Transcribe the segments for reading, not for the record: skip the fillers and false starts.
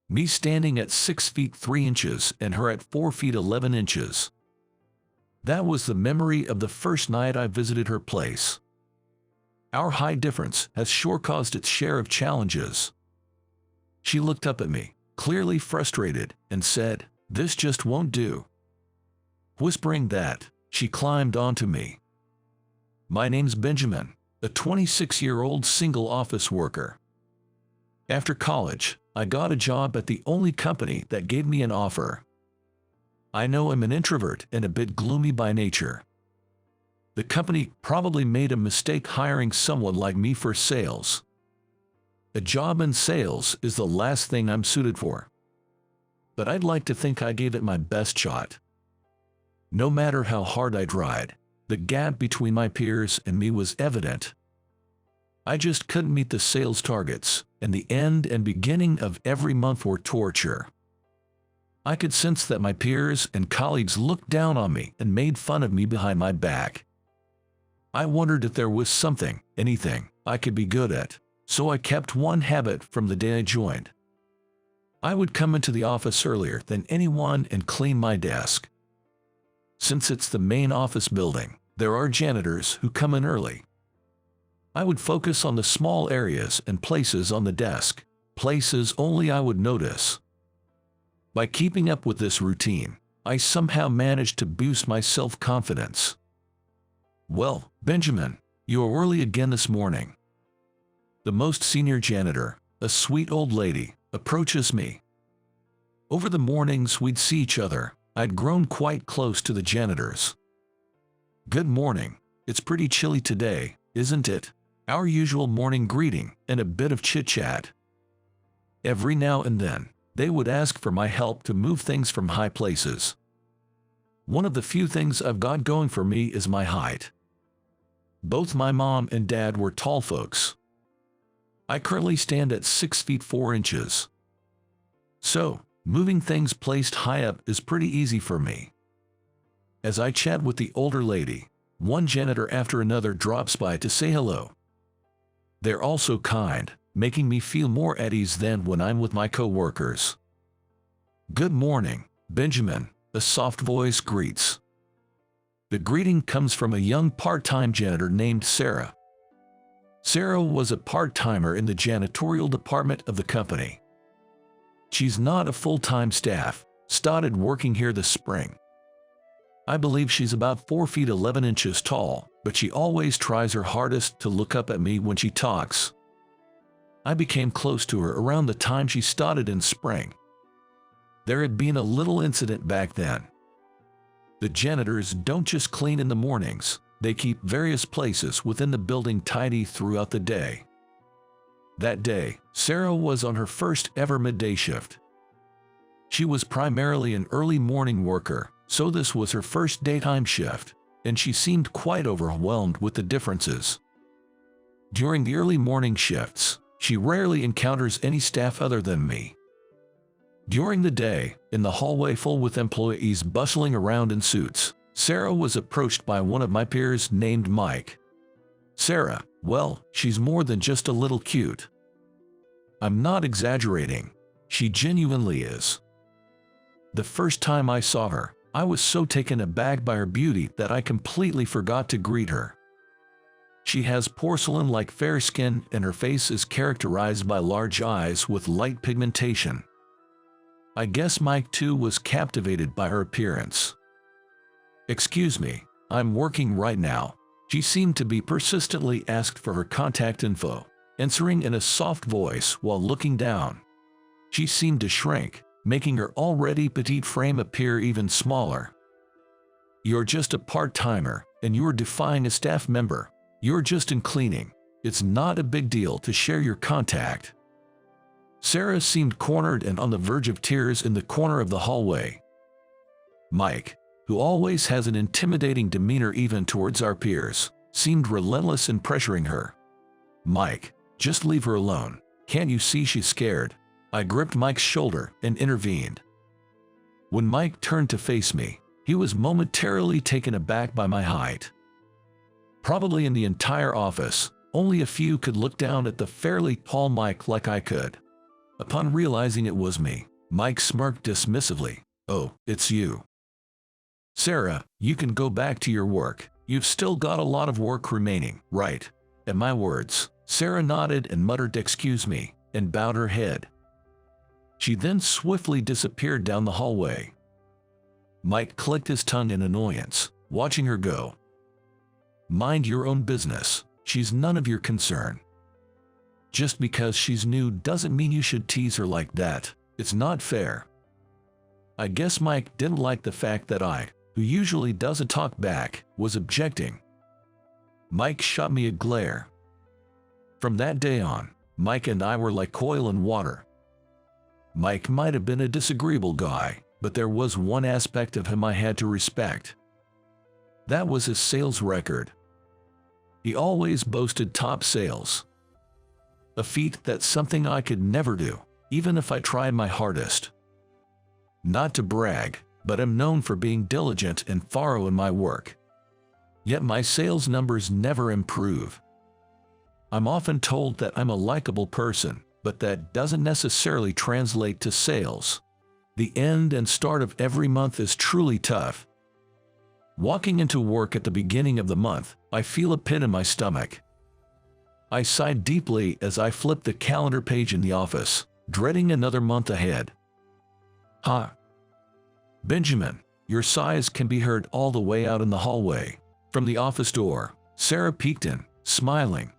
Me standing at 6 feet 3 inches and her at 4 feet 11 inches. That was the memory of the first night I visited her place. Our height difference has sure caused its share of challenges. She looked up at me, clearly frustrated, and said, "This just won't do." Whispering that, she climbed onto me. "My name's Benjamin, a 26-year-old single office worker. After college, I got a job at the only company that gave me an offer. I know I'm an introvert and a bit gloomy by nature. The company probably made a mistake hiring someone like me for sales. A job in sales is the last thing I'm suited for. But I'd like to think I gave it my best shot. No matter how hard I tried, the gap between my peers and me was evident. I just couldn't meet the sales targets, and the end and beginning of every month were torture. I could sense that my peers and colleagues looked down on me and made fun of me behind my back. I wondered if there was something, anything, I could be good at, so I kept one habit from the day I joined. I would come into the office earlier than anyone and clean my desk. Since it's the main office building, there are janitors who come in early. I would focus on the small areas and places on the desk, places only I would notice. By keeping up with this routine, I somehow managed to boost my self-confidence. "Well, Benjamin, you are early again this morning." The most senior janitor, a sweet old lady, approaches me. Over the mornings we'd see each other, I'd grown quite close to the janitors. "Good morning, it's pretty chilly today, isn't it?" Our usual morning greeting and a bit of chit-chat. Every now and then, they would ask for my help to move things from high places. One of the few things I've got going for me is my height. Both my mom and dad were tall folks. I currently stand at 6 feet 4 inches. So, moving things placed high up is pretty easy for me. As I chat with the older lady, one janitor after another drops by to say hello. They're also kind, making me feel more at ease than when I'm with my co-workers. "Good morning, Benjamin," a soft voice greets. The greeting comes from a young part-time janitor named Sarah. Sarah was a part-timer in the janitorial department of the company. She's not a full-time staff, started working here this spring. I believe she's about 4 feet 11 inches tall, but she always tries her hardest to look up at me when she talks. I became close to her around the time she started in spring. There had been a little incident back then. The janitors don't just clean in the mornings, they keep various places within the building tidy throughout the day. That day, Sarah was on her first ever midday shift. She was primarily an early morning worker, so this was her first daytime shift, and she seemed quite overwhelmed with the differences. During the early morning shifts, she rarely encounters any staff other than me. During the day, in the hallway full with employees bustling around in suits, Sarah was approached by one of my peers named Mike. Sarah, well, she's more than just a little cute. I'm not exaggerating. She genuinely is. The first time I saw her, I was so taken aback by her beauty that I completely forgot to greet her. She has porcelain-like fair skin and her face is characterized by large eyes with light pigmentation. I guess Mike too was captivated by her appearance. "Excuse me, I'm working right now." She seemed to be persistently asked for her contact info, answering in a soft voice while looking down. She seemed to shrink, making her already petite frame appear even smaller. "You're just a part-timer, and you're defying a staff member. You're just in cleaning. It's not a big deal to share your contact." Sarah seemed cornered and on the verge of tears in the corner of the hallway. Mike, who always has an intimidating demeanor even towards our peers, seemed relentless in pressuring her. "Mike, just leave her alone. Can't you see she's scared?" I gripped Mike's shoulder and intervened. When Mike turned to face me, he was momentarily taken aback by my height. Probably in the entire office, only a few could look down at the fairly tall Mike like I could. Upon realizing it was me, Mike smirked dismissively. "Oh, it's you. Sarah, you can go back to your work. You've still got a lot of work remaining, right?" At my words, Sarah nodded and muttered "excuse me," and bowed her head. She then swiftly disappeared down the hallway. Mike clicked his tongue in annoyance, watching her go. "Mind your own business. She's none of your concern. Just because she's new doesn't mean you should tease her like that. It's not fair." I guess Mike didn't like the fact that I, who usually doesn't talk back, was objecting. Mike shot me a glare. From that day on, Mike and I were like oil and water. Mike might have been a disagreeable guy, but there was one aspect of him I had to respect. That was his sales record. He always boasted top sales. A feat that's something I could never do, even if I tried my hardest. Not to brag, but I'm known for being diligent and thorough in my work. Yet my sales numbers never improve. I'm often told that I'm a likable person, but that doesn't necessarily translate to sales. The end and start of every month is truly tough. Walking into work at the beginning of the month, I feel a pit in my stomach. I sigh deeply as I flip the calendar page in the office, dreading another month ahead. "Ha! Benjamin," your sighs can be heard all the way out in the hallway. From the office door, Sarah peeked in, smiling.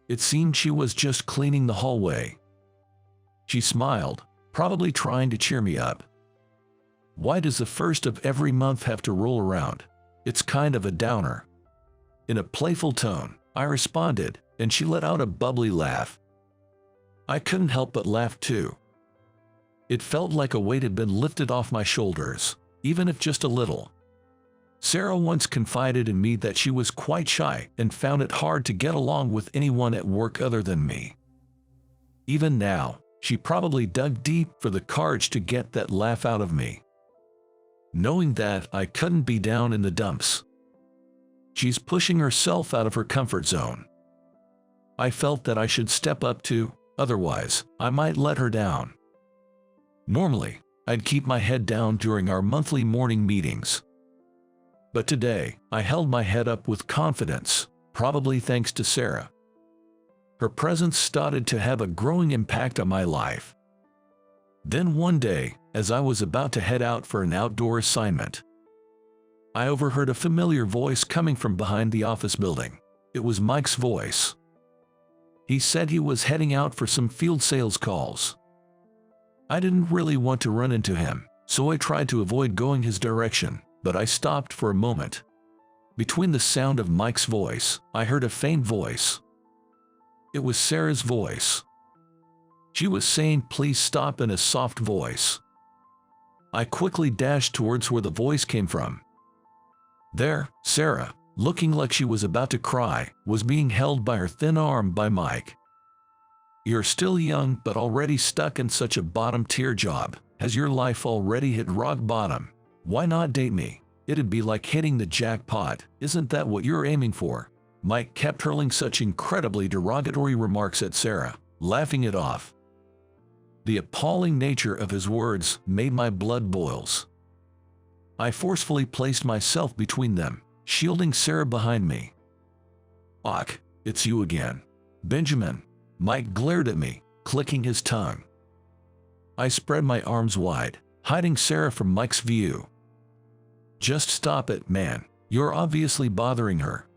It seemed she was just cleaning the hallway. She smiled, probably trying to cheer me up. Why does the first of every month have to roll around? It's kind of a downer. In a playful tone, I responded, and she let out a bubbly laugh. I couldn't help but laugh too. It felt like a weight had been lifted off my shoulders, even if just a little. Sarah once confided in me that she was quite shy and found it hard to get along with anyone at work other than me. Even now, she probably dug deep for the courage to get that laugh out of me, knowing that I couldn't be down in the dumps. She's pushing herself out of her comfort zone. I felt that I should step up too, otherwise I might let her down. Normally, I'd keep my head down during our monthly morning meetings. But today, I held my head up with confidence, probably thanks to Sarah. Her presence started to have a growing impact on my life. Then one day, as I was about to head out for an outdoor assignment, I overheard a familiar voice coming from behind the office building. It was Mike's voice. He said he was heading out for some field sales calls. I didn't really want to run into him, so I tried to avoid going his direction, but I stopped for a moment. Between the sound of Mike's voice, I heard a faint voice. It was Sarah's voice. She was saying, "Please stop," in a soft voice. I quickly dashed towards where the voice came from. There, Sarah, looking like she was about to cry, was being held by her thin arm by Mike. "You're still young but already stuck in such a bottom-tier job. Has your life already hit rock bottom? Why not date me? It'd be like hitting the jackpot. Isn't that what you're aiming for?" Mike kept hurling such incredibly derogatory remarks at Sarah, laughing it off. The appalling nature of his words made my blood boils. I forcefully placed myself between them, shielding Sarah behind me. "Och, it's you again, Benjamin." Mike glared at me, clicking his tongue. I spread my arms wide, hiding Sarah from Mike's view. "Just stop it, man. You're obviously bothering her."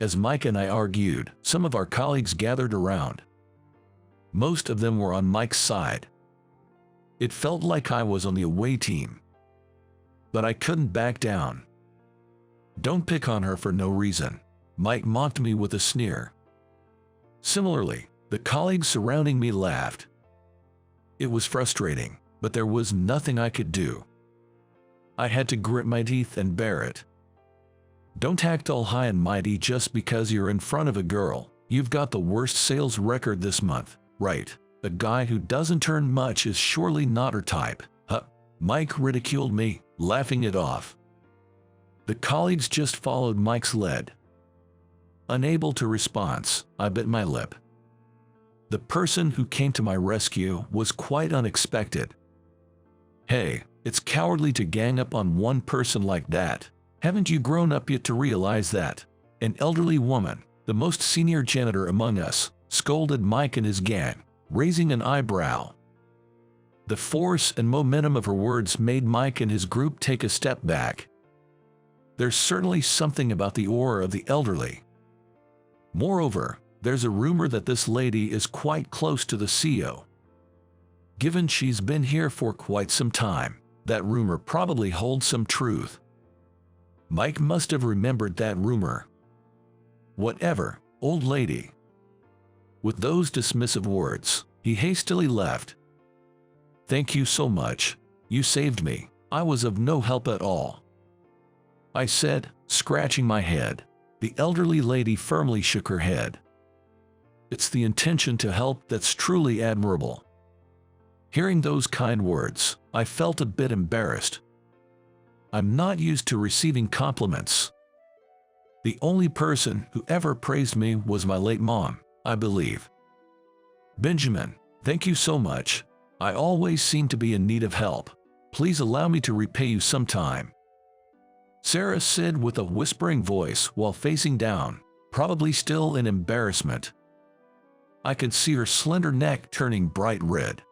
As Mike and I argued, some of our colleagues gathered around. Most of them were on Mike's side. It felt like I was on the away team. But I couldn't back down. "Don't pick on her for no reason," Mike mocked me with a sneer. Similarly, the colleagues surrounding me laughed. It was frustrating, but there was nothing I could do. I had to grit my teeth and bear it. Don't act all high and mighty just because you're in front of a girl. You've got the worst sales record this month, right? A guy who doesn't earn much is surely not her type. Huh? Mike ridiculed me, laughing it off. The colleagues just followed Mike's lead. Unable to respond, I bit my lip. The person who came to my rescue was quite unexpected. "Hey, it's cowardly to gang up on one person like that. Haven't you grown up yet to realize that?" An elderly woman, the most senior janitor among us, scolded Mike and his gang, raising an eyebrow. The force and momentum of her words made Mike and his group take a step back. There's certainly something about the aura of the elderly. Moreover, there's a rumor that this lady is quite close to the CEO. Given she's been here for quite some time, that rumor probably holds some truth. Mike must have remembered that rumor. "Whatever, old lady." With those dismissive words, he hastily left. "Thank you so much. You saved me. I was of no help at all," I said, scratching my head. The elderly lady firmly shook her head. "It's the intention to help that's truly admirable." Hearing those kind words, I felt a bit embarrassed. I'm not used to receiving compliments. The only person who ever praised me was my late mom, I believe. "Benjamin, thank you so much. I always seem to be in need of help. Please allow me to repay you sometime," Sarah said with a whispering voice while facing down, probably still in embarrassment. I could see her slender neck turning bright red.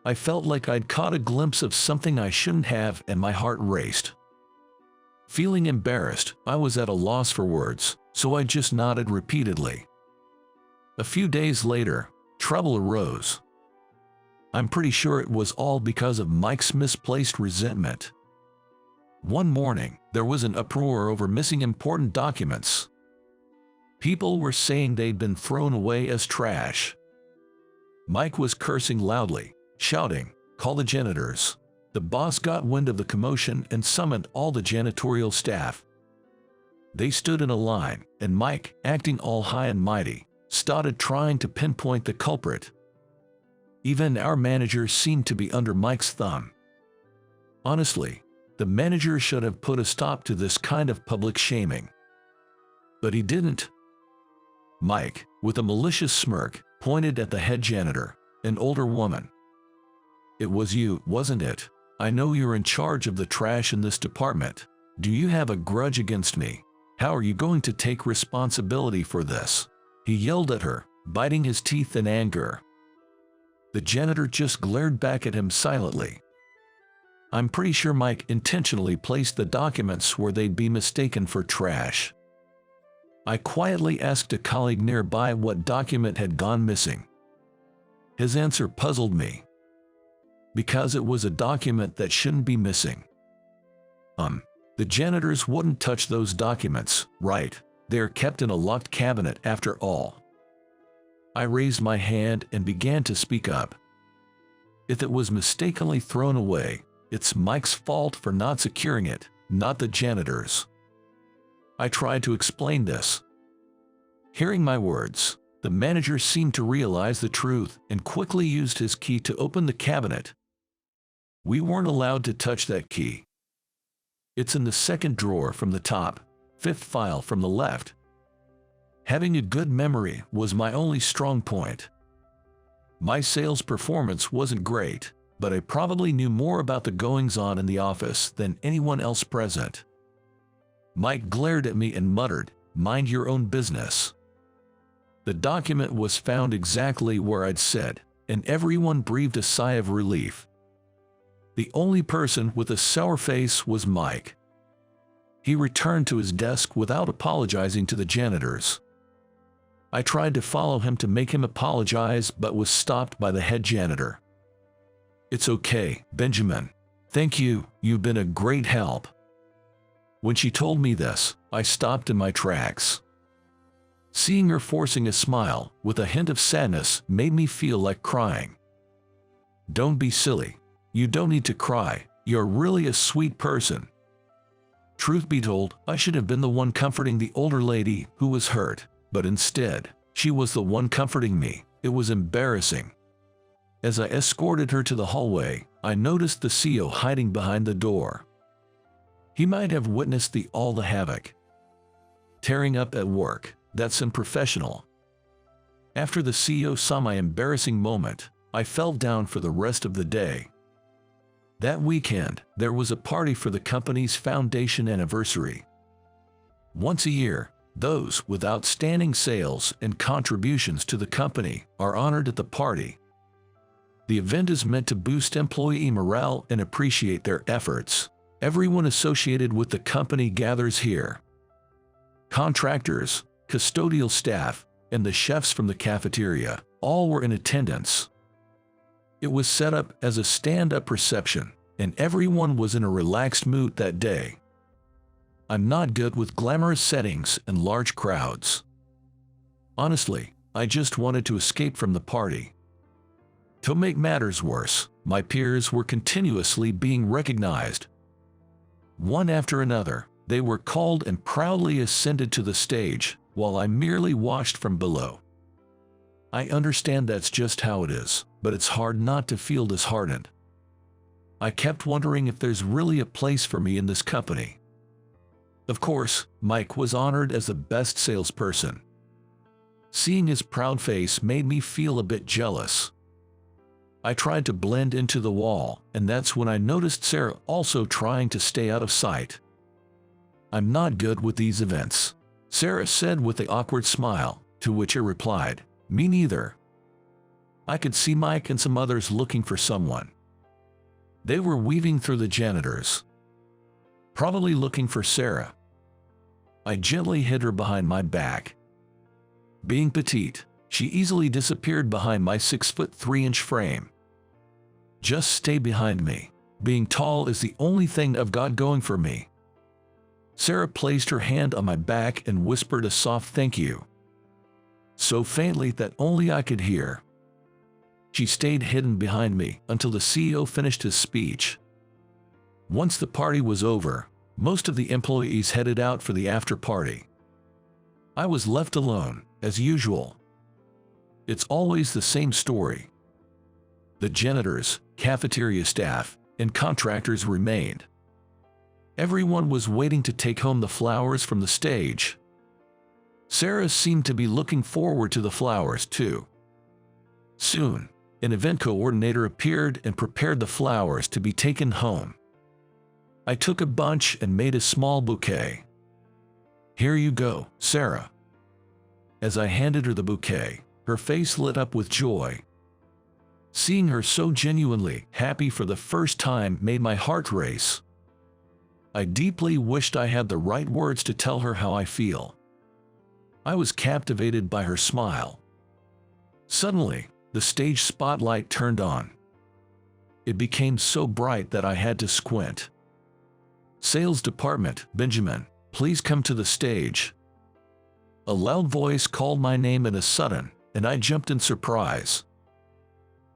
I felt like I'd caught a glimpse of something I shouldn't have, and my heart raced. Feeling embarrassed, I was at a loss for words, so I just nodded repeatedly. A few days later, trouble arose. I'm pretty sure it was all because of Mike's misplaced resentment. One morning, there was an uproar over missing important documents. People were saying they'd been thrown away as trash. Mike was cursing loudly, shouting, "Call the janitors." The boss got wind of the commotion and summoned all the janitorial staff. They stood in a line, and Mike, acting all high and mighty, started trying to pinpoint the culprit. Even our manager seemed to be under Mike's thumb. Honestly, the manager should have put a stop to this kind of public shaming. But he didn't. Mike, with a malicious smirk, pointed at the head janitor, an older woman. "It was you, wasn't it? I know you're in charge of the trash in this department. Do you have a grudge against me? How are you going to take responsibility for this?" He yelled at her, biting his teeth in anger. The janitor just glared back at him silently. I'm pretty sure Mike intentionally placed the documents where they'd be mistaken for trash. I quietly asked a colleague nearby what document had gone missing. His answer puzzled me. Because it was a document that shouldn't be missing. The janitors wouldn't touch those documents, right? They're kept in a locked cabinet after all. I raised my hand and began to speak up. If it was mistakenly thrown away, it's Mike's fault for not securing it, not the janitors. I tried to explain this. Hearing my words, the manager seemed to realize the truth and quickly used his key to open the cabinet. We weren't allowed to touch that key. It's in the second drawer from the top, fifth file from the left. Having a good memory was my only strong point. My sales performance wasn't great, but I probably knew more about the goings-on in the office than anyone else present. Mike glared at me and muttered, "Mind your own business." The document was found exactly where I'd said, and everyone breathed a sigh of relief. The only person with a sour face was Mike. He returned to his desk without apologizing to the janitors. I tried to follow him to make him apologize but was stopped by the head janitor. "It's okay, Benjamin. Thank you, you've been a great help." When she told me this, I stopped in my tracks. Seeing her forcing a smile with a hint of sadness made me feel like crying. "Don't be silly. You don't need to cry. You're really a sweet person." Truth be told, I should have been the one comforting the older lady who was hurt, but instead, she was the one comforting me. It was embarrassing. As I escorted her to the hallway, I noticed the CEO hiding behind the door. He might have witnessed all the havoc. Tearing up at work, that's unprofessional. After the CEO saw my embarrassing moment, I fell down for the rest of the day. That weekend, there was a party for the company's foundation anniversary. Once a year, those with outstanding sales and contributions to the company are honored at the party. The event is meant to boost employee morale and appreciate their efforts. Everyone associated with the company gathers here. Contractors, custodial staff, and the chefs from the cafeteria all were in attendance. It was set up as a stand-up reception, and everyone was in a relaxed mood that day. I'm not good with glamorous settings and large crowds. Honestly, I just wanted to escape from the party. To make matters worse, my peers were continuously being recognized. One after another, they were called and proudly ascended to the stage, while I merely watched from below. I understand that's just how it is, but it's hard not to feel disheartened. I kept wondering if there's really a place for me in this company. Of course, Mike was honored as the best salesperson. Seeing his proud face made me feel a bit jealous. I tried to blend into the wall, and that's when I noticed Sarah also trying to stay out of sight. I'm not good with these events, Sarah said with an awkward smile, to which I replied, me neither. I could see Mike and some others looking for someone. They were weaving through the janitors, probably looking for Sarah. I gently hid her behind my back. Being petite, she easily disappeared behind my 6'3" frame. Just stay behind me. Being tall is the only thing I've got going for me. Sarah placed her hand on my back and whispered a soft thank you, so faintly that only I could hear. She stayed hidden behind me until the CEO finished his speech. Once the party was over, most of the employees headed out for the after party. I was left alone, as usual. It's always the same story. The janitors, cafeteria staff, and contractors remained. Everyone was waiting to take home the flowers from the stage. Sarah seemed to be looking forward to the flowers too. Soon, an event coordinator appeared and prepared the flowers to be taken home. I took a bunch and made a small bouquet. Here you go, Sarah. As I handed her the bouquet, her face lit up with joy. Seeing her so genuinely happy for the first time made my heart race. I deeply wished I had the right words to tell her how I feel. I was captivated by her smile. Suddenly, the stage spotlight turned on. It became so bright that I had to squint. Sales department, Benjamin, please come to the stage. A loud voice called my name in a sudden, and I jumped in surprise.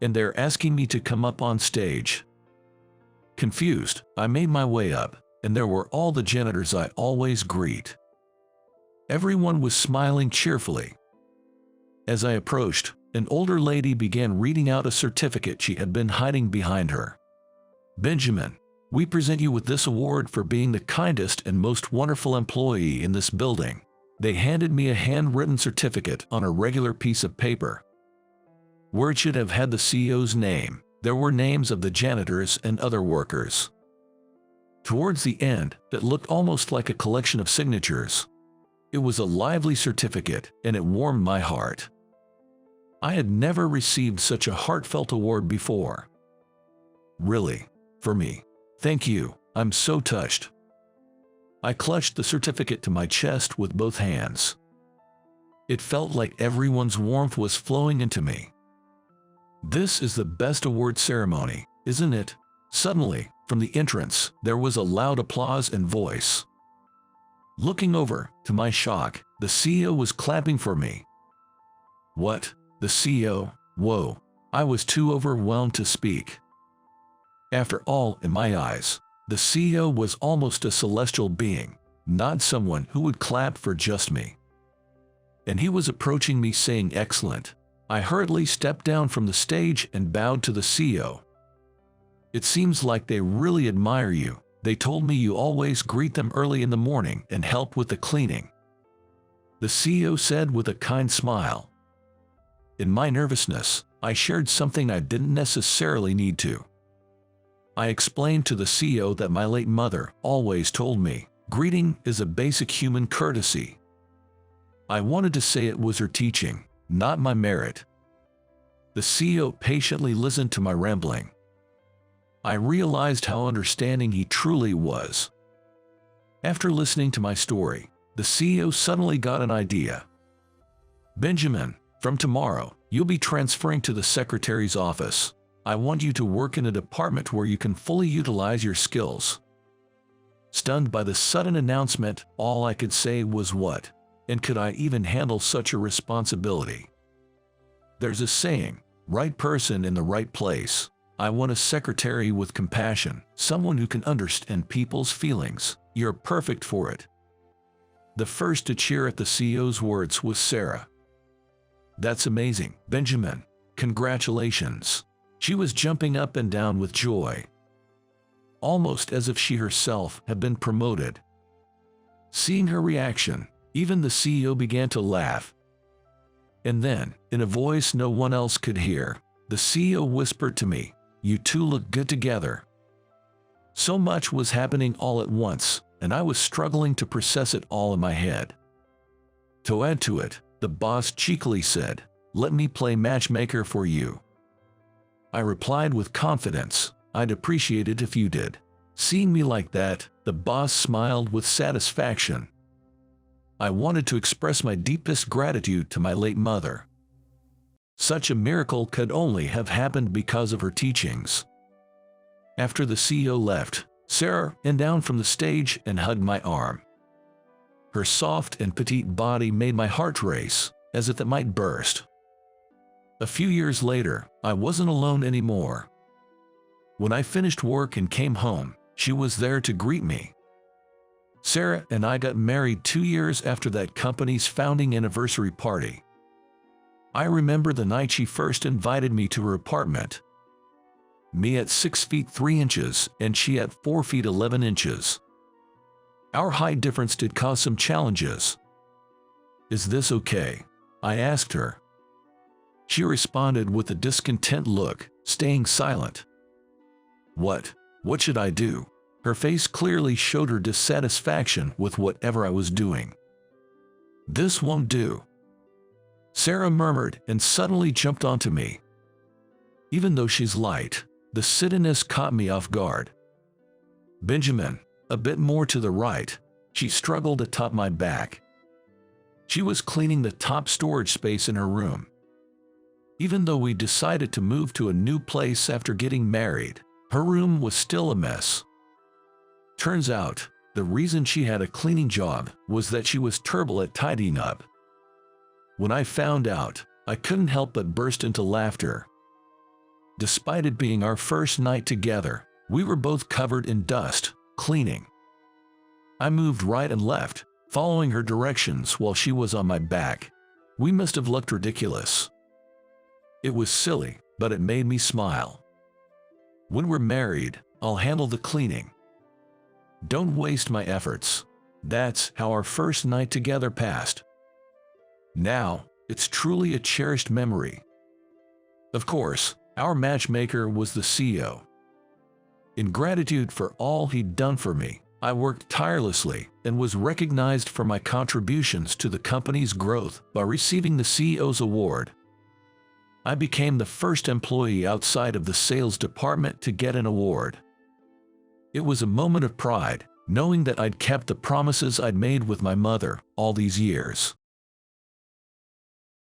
And they're asking me to come up on stage. Confused, I made my way up, and there were all the janitors I always greet. Everyone was smiling cheerfully. As I approached, an older lady began reading out a certificate she had been hiding behind her. Benjamin, we present you with this award for being the kindest and most wonderful employee in this building. They handed me a handwritten certificate on a regular piece of paper. Where it should have had the CEO's name, there were names of the janitors and other workers. Towards the end, it looked almost like a collection of signatures. It was a lively certificate, and it warmed my heart. I had never received such a heartfelt award before. Really, for me. Thank you, I'm so touched. I clutched the certificate to my chest with both hands. It felt like everyone's warmth was flowing into me. This is the best award ceremony, isn't it? Suddenly, from the entrance, there was a loud applause and voice. Looking over, to my shock, the CEO was clapping for me. What? The CEO? Whoa, I was too overwhelmed to speak. After all, in my eyes, the CEO was almost a celestial being, not someone who would clap for just me. And he was approaching me saying excellent. I hurriedly stepped down from the stage and bowed to the CEO. It seems like they really admire you. They told me you always greet them early in the morning and help with the cleaning. The CEO said with a kind smile. In my nervousness, I shared something I didn't necessarily need to. I explained to the CEO that my late mother always told me, "Greeting is a basic human courtesy." I wanted to say it was her teaching, not my merit. The CEO patiently listened to my rambling. I realized how understanding he truly was. After listening to my story, the CEO suddenly got an idea. "Benjamin, from tomorrow, you'll be transferring to the secretary's office. I want you to work in a department where you can fully utilize your skills." Stunned by the sudden announcement, all I could say was, "What? And could I even handle such a responsibility?" There's a saying, right person in the right place. I want a secretary with compassion, someone who can understand people's feelings. You're perfect for it. The first to cheer at the CEO's words was Sarah. "That's amazing, Benjamin. Congratulations." She was jumping up and down with joy, almost as if she herself had been promoted. Seeing her reaction, even the CEO began to laugh. And then, in a voice no one else could hear, the CEO whispered to me, "You two look good together." So much was happening all at once, and I was struggling to process it all in my head. To add to it, the boss cheekily said, "Let me play matchmaker for you." I replied with confidence, "I'd appreciate it if you did." Seeing me like that, the boss smiled with satisfaction. I wanted to express my deepest gratitude to my late mother. Such a miracle could only have happened because of her teachings. After the CEO left, Sarah ran down from the stage and hugged my arm. Her soft and petite body made my heart race, as if it might burst. A few years later, I wasn't alone anymore. When I finished work and came home, she was there to greet me. Sarah and I got married 2 years after that company's founding anniversary party. I remember the night she first invited me to her apartment. Me at 6 feet 3 inches and she at 4 feet 11 inches. Our height difference did cause some challenges. "Is this okay?" I asked her. She responded with a discontent look, staying silent. What should I do? Her face clearly showed her dissatisfaction with whatever I was doing. "This won't do," Sarah murmured and suddenly jumped onto me. Even though she's light, the sittiness caught me off guard. "Benjamin, a bit more to the right." She struggled atop my back. She was cleaning the top storage space in her room. Even though we decided to move to a new place after getting married, her room was still a mess. Turns out, the reason she had a cleaning job was that she was terrible at tidying up. When I found out, I couldn't help but burst into laughter. Despite it being our first night together, we were both covered in dust, cleaning. I moved right and left, following her directions while she was on my back. We must have looked ridiculous. It was silly, but it made me smile. When we're married, I'll handle the cleaning. Don't waste my efforts. That's how our first night together passed. Now, it's truly a cherished memory. Of course, our matchmaker was the CEO. In gratitude for all he'd done for me, I worked tirelessly and was recognized for my contributions to the company's growth by receiving the CEO's award. I became the first employee outside of the sales department to get an award. It was a moment of pride, knowing that I'd kept the promises I'd made with my mother all these years.